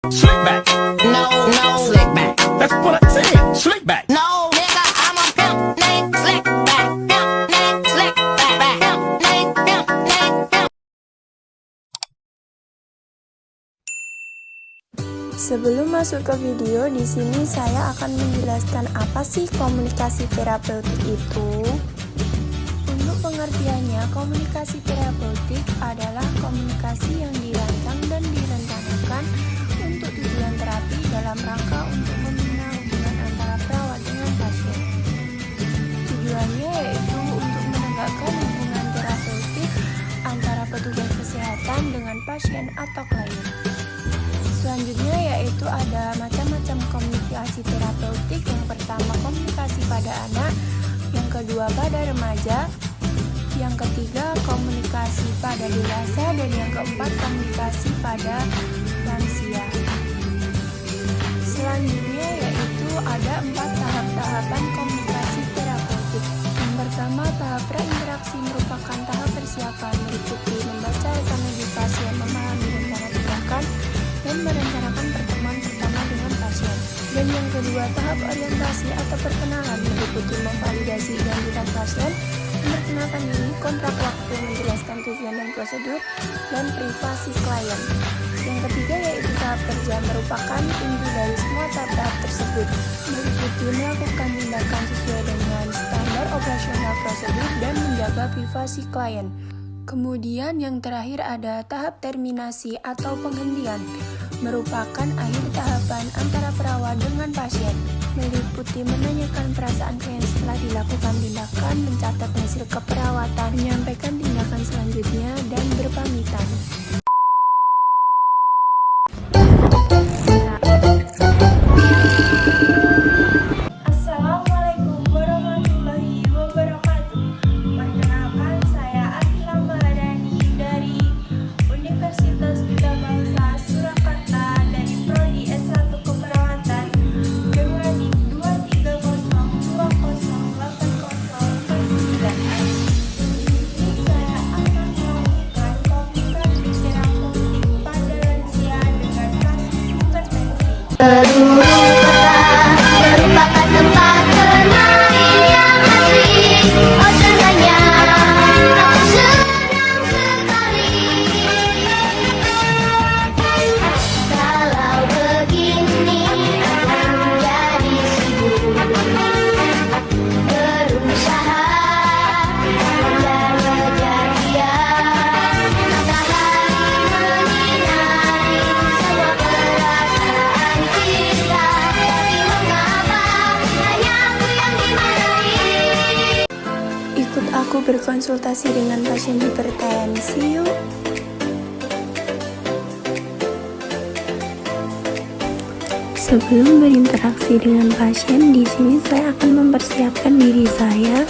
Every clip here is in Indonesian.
Slick back. No, no, slick back. That's what I said. Slick back. No, nigga, I'm a pimp named Slick Back. Pimp named Slick Back. Pimp. Sebelum masuk ke video, di sini saya akan menjelaskan apa sih komunikasi terapeutik itu. Untuk pengertiannya, komunikasi terapeutik adalah komunikasi yang dirancang dan direncanakan untuk tujuan terapi dalam rangka untuk membina hubungan antara perawat dengan pasien. Tujuannya yaitu untuk menegakkan hubungan terapeutik antara petugas kesehatan dengan pasien atau klien. Selanjutnya yaitu ada macam-macam komunikasi terapeutik. Yang pertama komunikasi pada anak, yang kedua pada remaja, yang ketiga komunikasi pada dewasa, dan yang keempat komunikasi pada lansia. Selanjutnya yaitu ada 4 tahap-tahapan komunikasi terapeutik. Yang pertama tahap prainteraksi merupakan tahap persiapan meliputi membaca rekam medis pasien, memahami rencana tindakan, dan merencanakan pertemuan pertama dengan pasien. Dan yang kedua tahap orientasi atau perkenalan meliputi memvalidasi identitas pasien, memperkenalkan diri, kontrak waktu, menjelaskan tujuan dan prosedur, dan privasi klien. Yang ketiga yaitu tahap kerja, merupakan inti dari semua tahap-tahap tersebut, meliputi melakukan tindakan sesuai dengan standar operasional prosedur dan menjaga privasi klien. Kemudian yang terakhir ada tahap terminasi atau penghentian, merupakan akhir tahapan antara perawat dengan pasien, meliputi menanyakan perasaan klien setelah dilakukan tindakan, mencatat hasil keperawatan, menyampaikan tindakan selanjutnya, dan berpamitan. Assalamualaikum warahmatullahi wabarakatuh. Perkenalkan, saya Akila Maharani dari Universitas Gita Bangsa Surakarta dari Prodi S1 Keperawatan dengan NIM 230208089. Ini saya akan melakukan komunikasi terapeutik pada lansia dengan kasus hipertensi. Peluru kota merupakan tempat bermain yang asik. Oh dengannya aku senang sekali. Kalau begini aku jadi sibuk berusaha dan mengejar dia. Matahari menyinari semua perasaan kita. Tapi mengapa hanya aku yang dimarahi? Ikut aku berkonsultasi dengan pasien hipertensi yuk. Sebelum berinteraksi dengan pasien, di sini saya akan mempersiapkan diri saya,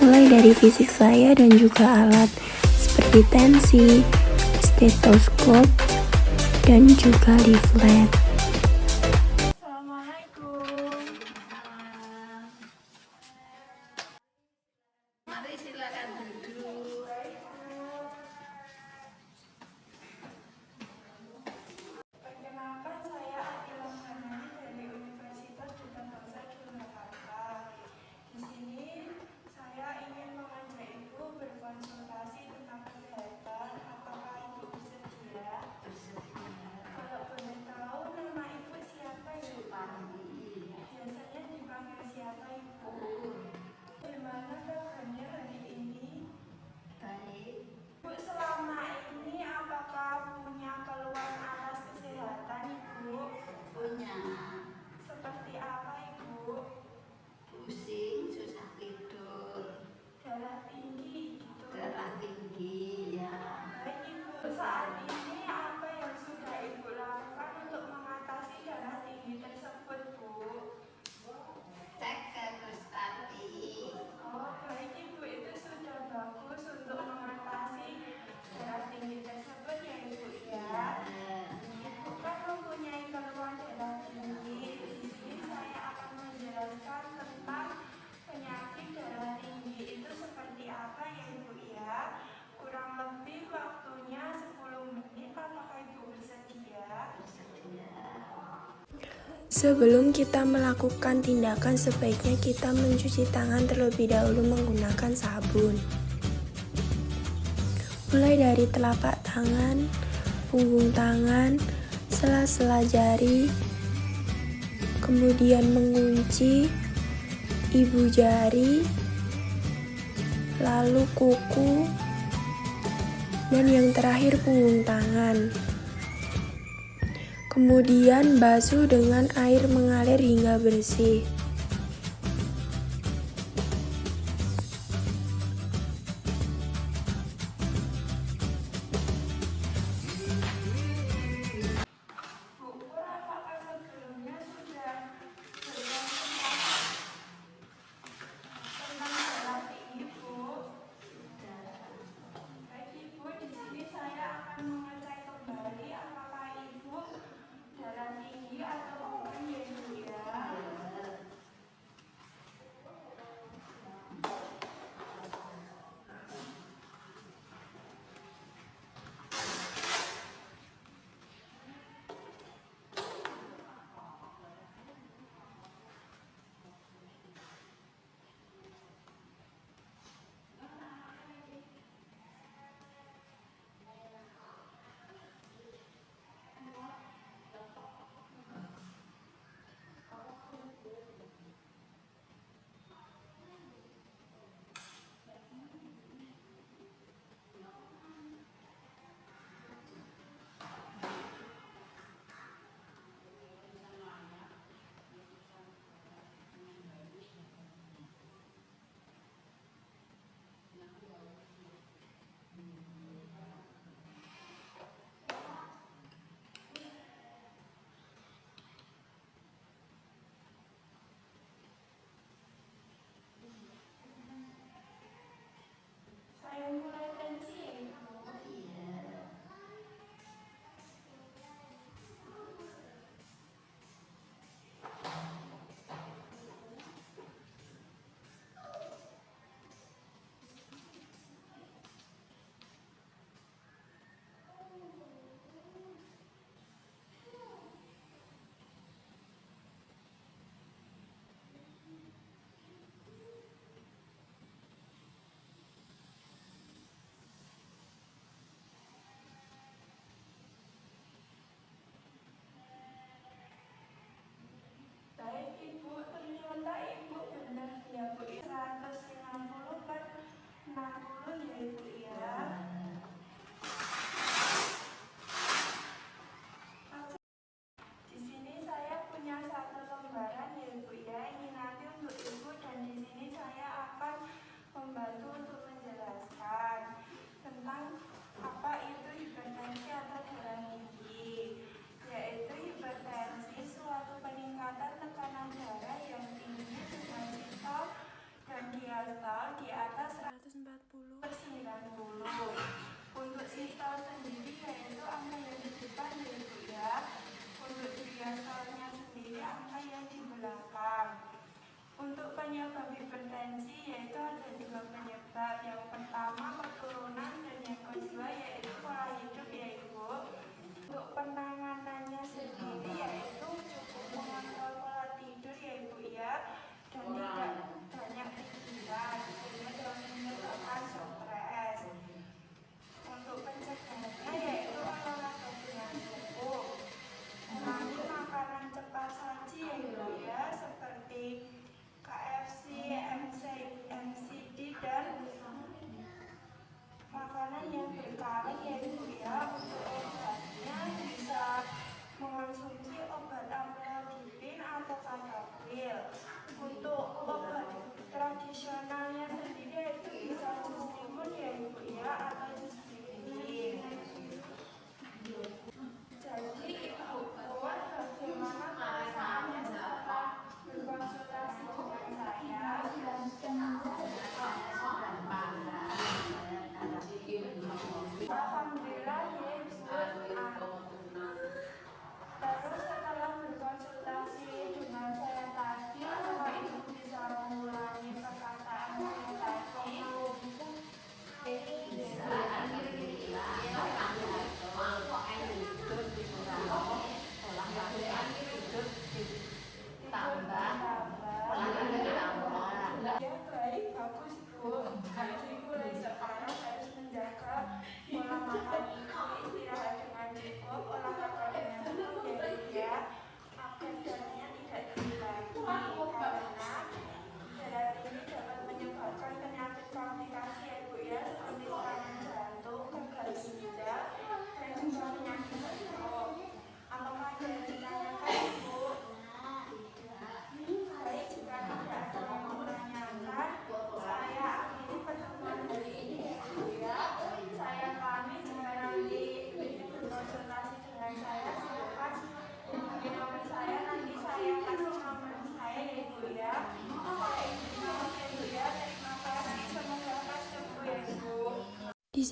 mulai dari fisik saya dan juga alat seperti tensi, stetoskop, dan juga leaflet. Assalamualaikum. Mari silakan duduk. Perkenalkan, saya Akila Maharani dari Universitas Gita Bangsa Surakarta. Di sini saya ingin mengajak Ibu berkonsultasi tentang kesehatan. Apakah Ibu bersedia? Kalau boleh tahu, Sebelum kita melakukan tindakan, sebaiknya kita mencuci tangan terlebih dahulu menggunakan sabun. Mulai dari telapak tangan, punggung tangan, sela-sela jari, kemudian mengunci ibu jari, lalu kuku, dan yang terakhir punggung tangan. Kemudian basuh dengan air mengalir hingga bersih. Darah tinggi atau bukan ya, Ibu ya?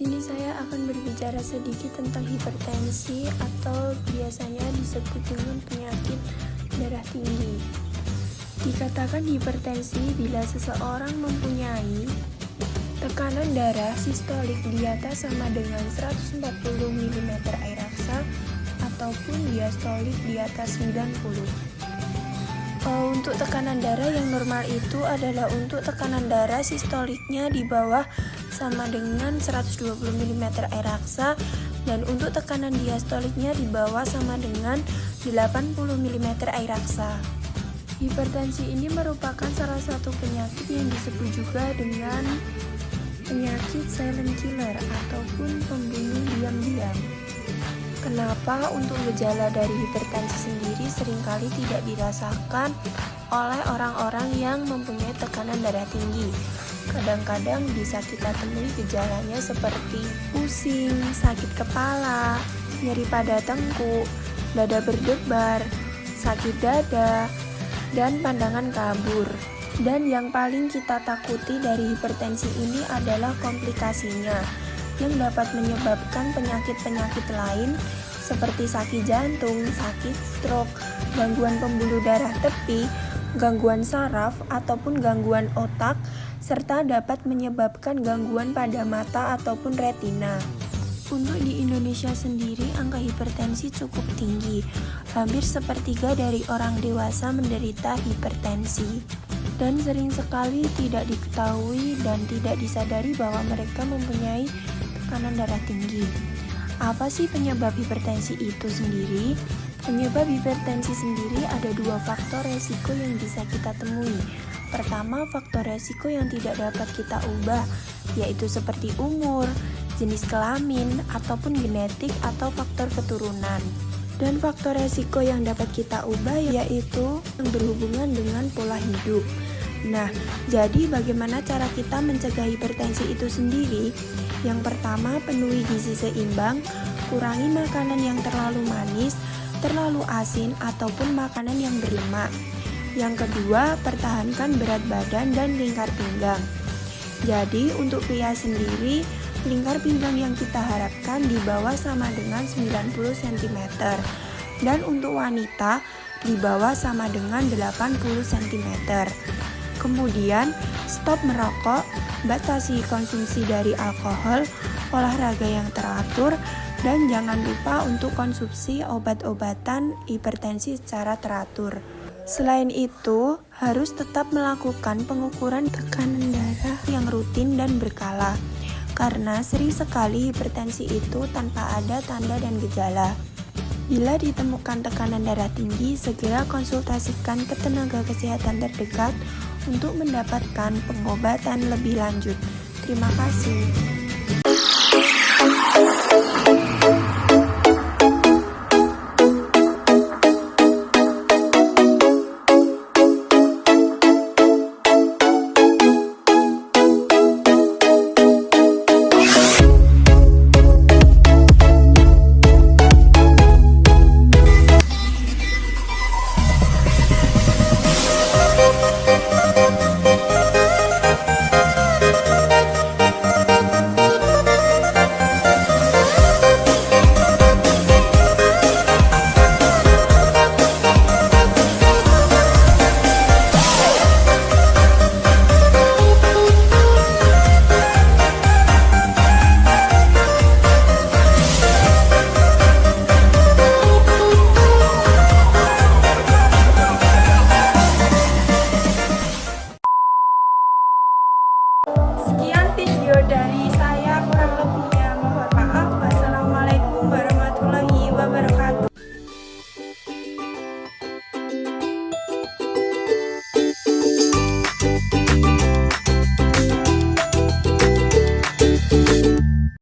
sini saya akan berbicara sedikit tentang hipertensi atau biasanya disebut dengan penyakit darah tinggi. Dikatakan hipertensi bila seseorang mempunyai tekanan darah sistolik di atas sama dengan 140 mm air raksa ataupun diastolik di atas 90. Untuk tekanan darah yang normal itu adalah untuk tekanan darah sistoliknya di bawah sama dengan 120 mm air raksa, dan untuk tekanan diastoliknya di bawah sama dengan 80 mm air raksa. Hipertensi ini merupakan salah satu penyakit yang disebut juga dengan penyakit silent killer ataupun pembunuh diam-diam. Kenapa untuk gejala dari hipertensi sendiri seringkali tidak dirasakan oleh orang-orang yang mempunyai tekanan darah tinggi? Kadang-kadang bisa kita temui gejalanya seperti pusing, sakit kepala, nyeri pada tengkuk, dada berdebar, sakit dada, dan pandangan kabur. Dan yang paling kita takuti dari hipertensi ini adalah komplikasinya, yang dapat menyebabkan penyakit-penyakit lain seperti sakit jantung, sakit stroke, gangguan pembuluh darah tepi, gangguan saraf, ataupun gangguan otak, serta dapat menyebabkan gangguan pada mata ataupun retina. Untuk di Indonesia sendiri, angka hipertensi cukup tinggi. Hampir sepertiga dari orang dewasa menderita hipertensi. Dan sering sekali tidak diketahui dan tidak disadari bahwa mereka mempunyai tekanan darah tinggi. Apa sih penyebab hipertensi itu sendiri? Penyebab hipertensi sendiri ada dua faktor resiko yang bisa kita temui. Pertama, faktor resiko yang tidak dapat kita ubah, yaitu seperti umur, jenis kelamin, ataupun genetik atau faktor keturunan. Dan faktor resiko yang dapat kita ubah yaitu yang berhubungan dengan pola hidup. Nah, jadi bagaimana cara kita mencegah hipertensi itu sendiri? Yang pertama, penuhi gizi seimbang, kurangi makanan yang terlalu manis, terlalu asin, ataupun makanan yang berlemak. Yang kedua, pertahankan berat badan dan lingkar pinggang. Jadi, untuk pria sendiri, lingkar pinggang yang kita harapkan di bawah sama dengan 90 cm. Dan untuk wanita, di bawah sama dengan 80 cm. Kemudian, stop merokok, batasi konsumsi dari alkohol, olahraga yang teratur, dan jangan lupa untuk konsumsi obat-obatan hipertensi secara teratur. Selain itu, harus tetap melakukan pengukuran tekanan darah yang rutin dan berkala, karena sering sekali hipertensi itu tanpa ada tanda dan gejala. Bila ditemukan tekanan darah tinggi, segera konsultasikan ke tenaga kesehatan terdekat untuk mendapatkan pengobatan lebih lanjut. Terima kasih.